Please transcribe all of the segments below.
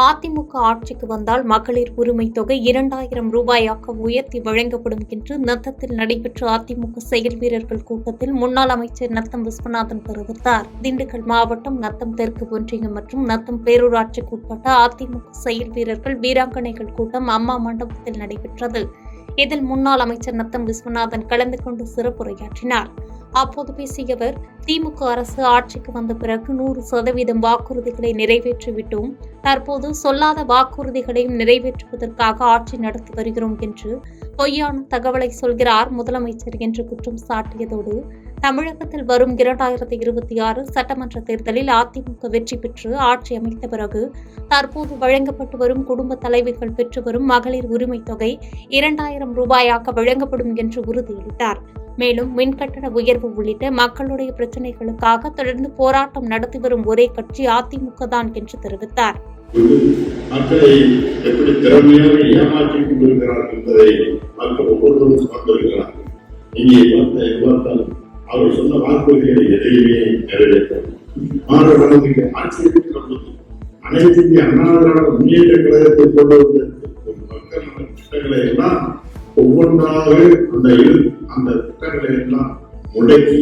அதிமுக ஆட்சிக்கு வந்தால் மகளிர் உரிமை தொகை 2000 ரூபாயாக உயர்த்தி வழங்கப்படும் என்று நத்தத்தில் நடைபெற்ற அதிமுக செயல் வீரர்கள் கூட்டத்தில் முன்னாள் அமைச்சர் நத்தம் விஸ்வநாதன் தெரிவித்தார். திண்டுக்கல் மாவட்டம் நத்தம் தெற்கு ஒன்றியம் மற்றும் நத்தம் பேரூராட்சிக்கு உட்பட்ட அதிமுக செயல் வீரர்கள் வீராங்கனைகள் கூட்டம் அம்மா மண்டபத்தில் நடைபெற்றது. இதில் முன்னாள் அமைச்சர் நத்தம் விஸ்வநாதன் கலந்து கொண்டு சிறப்புரையாற்றினார். அப்போது பேசிய அவர், திமுக அரசு ஆட்சிக்கு வந்த பிறகு 100% வாக்குறுதிகளை நிறைவேற்றிவிட்டோம். தற்போது சொல்லாத வாக்குறுதிகளையும் நிறைவேற்றுவதற்காக ஆட்சி நடத்தி வருகிறோம் என்று பொய்யான தகவலை சொல்கிறார் முதலமைச்சர் என்று குற்றம் சாட்டியதோடு, தமிழகத்தில் வரும் 2026 சட்டமன்ற தேர்தலில் அதிமுக வெற்றி பெற்று ஆட்சி அமைத்த பிறகு தற்போது வழங்கப்பட்டு வரும் குடும்ப தலைவிகள் பெற்று வரும் மகளிர் உரிமை தொகை 2000 ரூபாயாக வழங்கப்படும் என்று உறுதியளித்தார். மேலும் மின்கட்டண உயர்வு உள்ளிட்ட மக்களுடைய பிரச்சினைகளுக்காக தொடர்ந்து போராட்டம் நடத்தி வரும் ஒரே கட்சி அதிமுக தான் என்று தெரிவித்தார். மக்களை எப்படி திறமையாக ஏமாற்றிக் கொண்டிருக்கிறார்கள் என்பதை மக்கள் ஒவ்வொருவரும் பார்த்திருக்கிறார்கள். இங்கே பார்த்தால் அவர் சொன்ன வாக்குறுதிகளை எதையுமே நிறைவேற்றார். மாணவர்களுக்கு ஆட்சியை அனைத்து இந்திய அண்ணா திராவிட முன்னேற்ற கழகத்தை கொண்டு வந்த மக்கள் திட்டங்களை எல்லாம் ஒவ்வொன்றாக அந்த திட்டங்களை எல்லாம் முடக்கி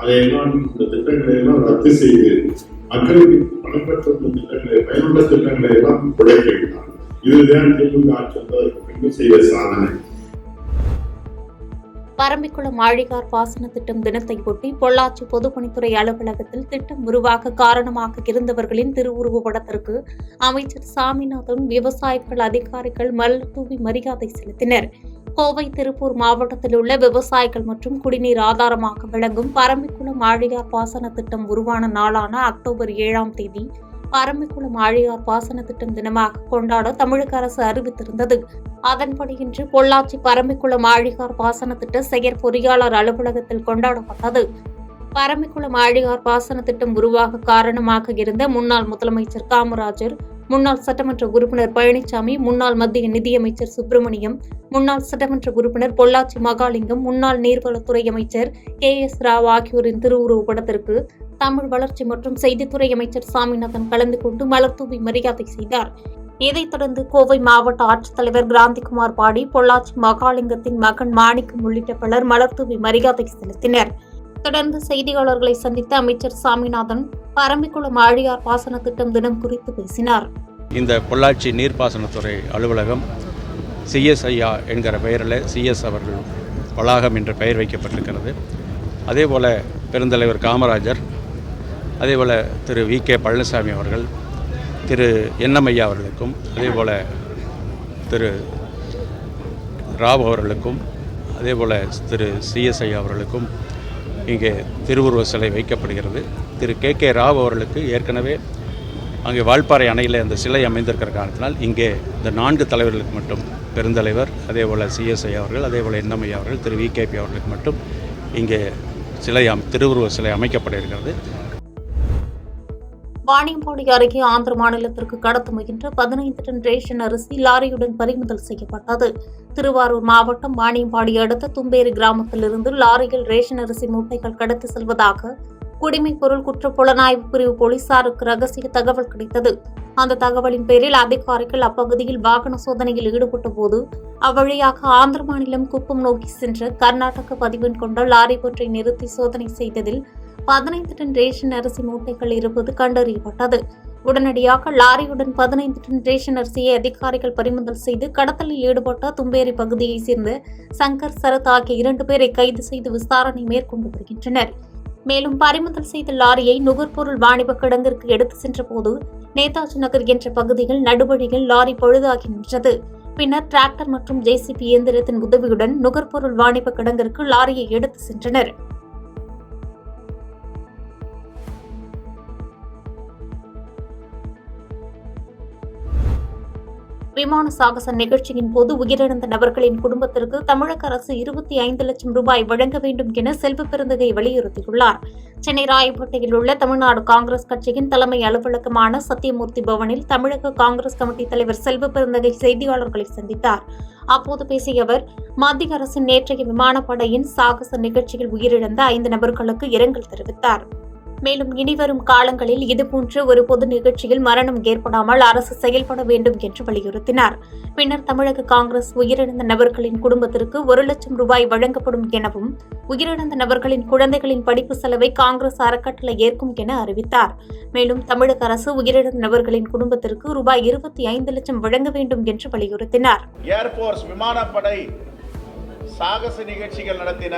அதையெல்லாம் இந்த திட்டங்களை எல்லாம் ரத்து செய்து மக்களுக்கு பணம் பெற்ற திட்டங்களை பயனுள்ள திட்டங்களை எல்லாம் முடக்கிவிட்டார். இதுதான் திமுக ஆட்சி செய்த சாதனை. பரம்பிக்குளம் ஆழியார் பாசன திட்டம் தினத்தையொட்டி பொள்ளாச்சி பொதுப்பணித்துறை அலுவலகத்தில் திட்டம் உருவாக காரணமாக இருந்தவர்களின் திருவுருவ படத்திற்கு அமைச்சர் சாமிநாதன், விவசாயிகள், அதிகாரிகள் மலர் தூவி மரியாதை செலுத்தினர். கோவை, திருப்பூர் மாவட்டத்தில் உள்ள விவசாயிகள் மற்றும் குடிநீர் ஆதாரமாக விளங்கும் பரம்பிக்குளம் ஆழியார் பாசன திட்டம் உருவான நாளான அக்டோபர் 7ஆம் தேதி பரம்பிக்குளம் ஆழியார் பாசன திட்டம் தினமாக கொண்டாட தமிழக அரசு அறிவித்திருந்தது. அதன்படி இன்று பொள்ளாச்சி பரம்பிக்குளம் ஆழியார் பாசன திட்ட செயற்பொறியாளர் அலுவலகத்தில் கொண்டாடப்பட்டது. பரம்பிக்குளம் ஆழியார் பாசன திட்டம் உருவாக காரணமாக இருந்த முன்னாள் முதலமைச்சர் காமராஜர், முன்னாள் சட்டமன்ற உறுப்பினர் பழனிசாமி, முன்னாள் மத்திய நிதியமைச்சர் சுப்பிரமணியம், முன்னாள் சட்டமன்ற உறுப்பினர் பொள்ளாச்சி மகாலிங்கம், முன்னாள் நீர்வளத்துறை அமைச்சர் KS ராவ் ஆகியோரின் திருவுருவ படத்திற்கு தமிழ் வளர்ச்சி மற்றும் செய்தித்துறை அமைச்சர் சாமிநாதன் கலந்து கொண்டு மலர்தூவி மரியாதை செய்தார். இதைத் தொடர்ந்து கோவை மாவட்ட ஆட்சித்தலைவர் கிராந்திகுமார் பாடி, பொள்ளாச்சி மகாலிங்கத்தின் மகன் மாணிக்கம் உள்ளிட்ட பலர் மலர்தூவி மரியாதை செலுத்தினர். தொடர்ந்து செய்தியாளர்களை சந்தித்த அமைச்சர் சாமிநாதன் பரம்பிக்குளம் ஆழியார் பாசன திட்டம் தினம் குறித்து பேசினார். இந்த பொள்ளாச்சி நீர்ப்பாசனத்துறை அலுவலகம் CSஐயா என்கிற பெயரில் CS அவர்கள் வளாகம் என்ற பெயர் வைக்கப்பட்டிருக்கிறது. அதேபோல் பெருந்தலைவர் காமராஜர், அதேபோல் திரு VK பழனிசாமி அவர்கள், திரு NM ஐயா அவர்களுக்கும், அதேபோல் திரு ராவ் அவர்களுக்கும், அதேபோல் திரு CS ஐயா அவர்களுக்கும் இங்கே திருவுருவ சிலை வைக்கப்படுகிறது. திரு KK ராவ் அவர்களுக்கு ஏற்கனவே அங்கே வால்பாறை அணையில் அந்த சிலை அமைந்திருக்கிற காரணத்தினால் இங்கே இந்த 4 தலைவர்களுக்கு மட்டும், பெருந்தலைவர், அதேபோல் CS ஐயா அவர்கள், அதேபோல் NM ஐயா அவர்கள், திரு VKP அவர்களுக்கு மட்டும் இங்கே திருவுருவ சிலை அமைக்கப்பட இருக்கிறது. வாணியம்பாடி அருகே ஆந்திர மாநிலத்திற்கு கடத்த முயன்ற 15 டன் ரேஷன் அரிசி லாரியுடன் பறிமுதல் செய்யப்பட்டது. திருவாரூர் மாவட்டம் வாணியம்பாடி அடுத்த தும்பேரி கிராமத்திலிருந்து லாரியில் ரேஷன் அரிசி மூட்டைகள் கடத்தி செல்வதாக குடிமைப் பொருள் குற்ற புலனாய்வு பிரிவு போலீசாருக்கு ரகசிய தகவல் கிடைத்தது. அந்த தகவலின் பேரில் அதிகாரிகள் அப்பகுதியில் வாகன சோதனையில் ஈடுபட்ட போது அவ்வழியாக ஆந்திர மாநிலம் குப்பம் நோக்கி சென்ற கர்நாடக பதிவெண் கொண்ட லாரி ஒன்றை நிறுத்தி சோதனை செய்ததில் 15 டன் ரேஷன் அரிசி மூட்டைகள் இருப்பது கண்டறியப்பட்டது. உடனடியாக லாரியுடன் 15 டன் ரேஷன் அரிசியை அதிகாரிகள் பறிமுதல் செய்து கடத்தலில் ஈடுபட்ட தும்பேரி பகுதியைச் சேர்ந்த சங்கர், சரத் ஆகிய 2 பேரை கைது செய்து விசாரணை மேற்கொண்டு வருகின்றனர். மேலும் பறிமுதல் செய்த லாரியை நுகர்பொருள் வாணிப கிடங்கிற்கு எடுத்து சென்றபோது நேதாஜி நகர் என்ற பகுதியில் நடுவழியில் லாரி பழுதாகி நின்றது. பின்னர் டிராக்டர் மற்றும் JCB இயந்திரத்தின் உதவியுடன் நுகர்பொருள் வாணிப கிடங்கிற்கு லாரியை எடுத்து சென்றனர். விமான சாகச நிகழ்ச்சியின் போது உயிரிழந்த நபர்களின் குடும்பத்திற்கு தமிழக அரசு 25 லட்சம் ரூபாய் வழங்க வேண்டும் என செல்வ பெருந்தகை வலியுறுத்தியுள்ளார். சென்னை ராயப்பேட்டையில் உள்ள தமிழ்நாடு காங்கிரஸ் கட்சியின் தலைமை அலுவலகமான சத்தியமூர்த்தி பவனில் தமிழக காங்கிரஸ் கமிட்டி தலைவர் செல்வ பெருந்தகை செய்தியாளர்களை சந்தித்தார். அப்போது பேசிய அவர், மத்திய அரசின் நேற்றைய விமானப்படையின் சாகச நிகழ்ச்சியில் உயிரிழந்த 5 நபர்களுக்கு இரங்கல் தெரிவித்தார். மேலும் இனிவரும் காலங்களில் இதுபோன்ற ஒரு பொது நிகழ்ச்சியில் மரணம் ஏற்படாமல் அரசு செயல்பட வேண்டும் என்று வலியுறுத்தினார். பின்னர் தமிழக காங்கிரஸ் உயிரிழந்த நபர்களின் குடும்பத்திற்கு 1 லட்சம் ரூபாய் வழங்கப்படும் எனவும் உயிரிழந்த நபர்களின் குழந்தைகளின் படிப்பு செலவை காங்கிரஸ் அறக்கட்டளை ஏற்கும் என அறிவித்தார். மேலும் தமிழக அரசு உயிரிழந்த நபர்களின் குடும்பத்திற்கு ரூபாய் 25 லட்சம் வழங்க வேண்டும் என்று வலியுறுத்தினார். ஏர்போர்ஸ் விமானப்படை சாகச நிகழ்ச்சிகள் நடத்தின,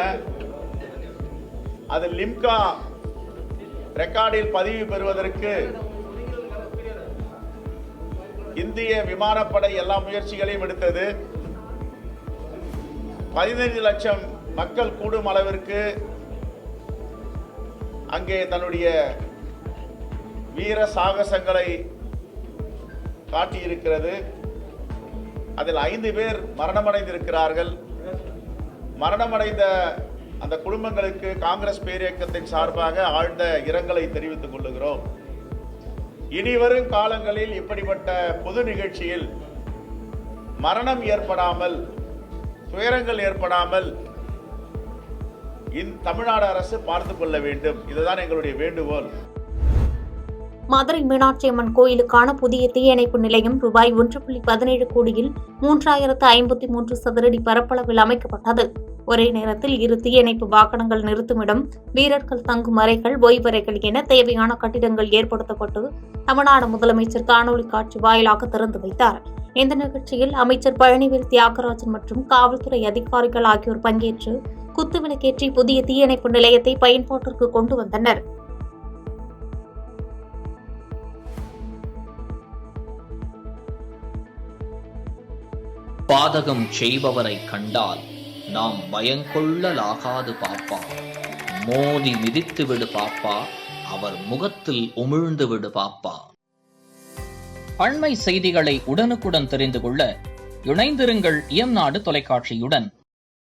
அது லிம்கா ரெக்கார்டில் பதிவு பெறுவதற்கு இந்திய விமானப்படை எல்லா முயற்சிகளையும் எடுத்தது. 15 லட்சம் மக்கள் கூடும் அளவிற்கு அங்கே தன்னுடைய வீர சாகசங்களை காட்டியிருக்கிறது. அதில் 5 பேர் மரணமடைந்திருக்கிறார்கள். மரணமடைந்த அந்த குடும்பங்களுக்கு காங்கிரஸ் பேரியக்கத்தின் சார்பாக ஆழ்ந்த இரங்கலை தெரிவித்துக் கொள்ளுகிறோம். இனிவரும் காலங்களில் இப்படிப்பட்ட பொது நிகழ்ச்சியில் மரணம் ஏற்படாமல், துயரங்கள் ஏற்படாமல் தமிழ்நாடு அரசு பார்த்துக் கொள்ள வேண்டும். இதுதான் எங்களுடைய வேண்டுகோள். மதுரை மீனாட்சி அம்மன் கோயிலுக்கான புதிய தீயணைப்பு நிலையம் ரூபாய் 1.17 கோடியில் 3053 சதுரடி பரப்பளவில் அமைக்கப்பட்டது. ஒரே நேரத்தில் 2 தீயணைப்பு வாகனங்கள் நிறுத்துமிடம், வீரர்கள் தங்கும் அறைகள், ஓய்வறைகள் என தேவையான கட்டிடங்கள் ஏற்படுத்தப்பட்டு தமிழ்நாடு முதலமைச்சர் காணொலி காட்சி வாயிலாக திறந்து வைத்தார். இந்த நிகழ்ச்சியில் அமைச்சர் பழனிவேல் தியாகராஜன் மற்றும் காவல்துறை அதிகாரிகள் ஆகியோர் பங்கேற்று குத்துவிளக்கேற்றி புதிய தீயணைப்பு நிலையத்தை பயன்பாட்டிற்கு கொண்டு வந்தனர். பாதகம் செய்பவரை கண்டால் நாம் பயங்கொள்ளலாகாது பாப்பா. மோதி மிதித்து விடு பாப்பா, அவர் முகத்தில் உமிழ்ந்து விடு பாப்பா. அண்மை செய்திகளை உடனுக்குடன் தெரிந்து கொள்ள இணைந்திருங்கள் இயம்நாடு தொலைக்காட்சியுடன்.